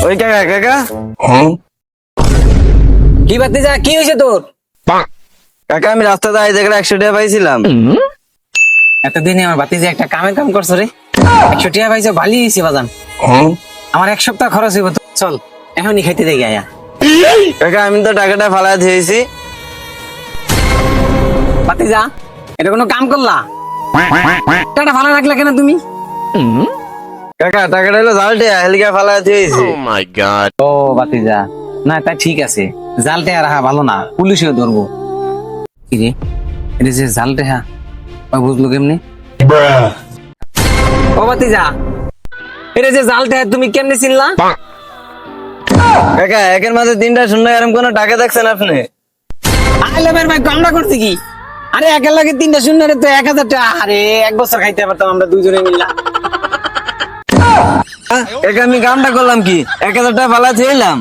ওই কাকা কাকা কি বাতি যা কি হয়েছে তোর? কাকা আমি রাস্তাতে আই দেখে 100 টাকা পাইছিলাম। এতদিনে আমার বাতি যে একটা কামের কাম করছো রে, 100 টাকা পাইছো, ভালোই হয়েছে বাজান। আমার 1 সপ্তাহ খরচ হইব তো। চল এখনই খাইতে দেখি আয়া। কাকা আমি তো টাকাটা ফালাই দিয়েছি। বাতি যা, এটা কোনো কাম করলা? টাকা ভালো রাখলা কেন তুমি? কাকা টাকাটা হলো জালটে হেলিকা ফালাই দিয়েছি। ও বাতি যা, না তা ঠিক আছে, জালটা রাখা ভালো না, পুলিশেও ধরবো। কি রে, এটা যে জালটা হ্যাঁ বুঝলো কেমনি? ও বাতি যা, এটা যে জালটা তুমি কেমনে চিনলা? কাকা একের মাঝে 3টা শূন্য, এরকম কোনো টাকা দেখছেন আপনি? আইলে ভাই কামটা করছি কি? আরে একের লাগে 3টা শূন্য রে, তো 1000 টাকা। আরে 1 বছর খাইতে পারতাম আমরা দুজনে মিললা। কাকা আমি কামটা করলাম কি, 1000 টাকা ফালাই দিলাম।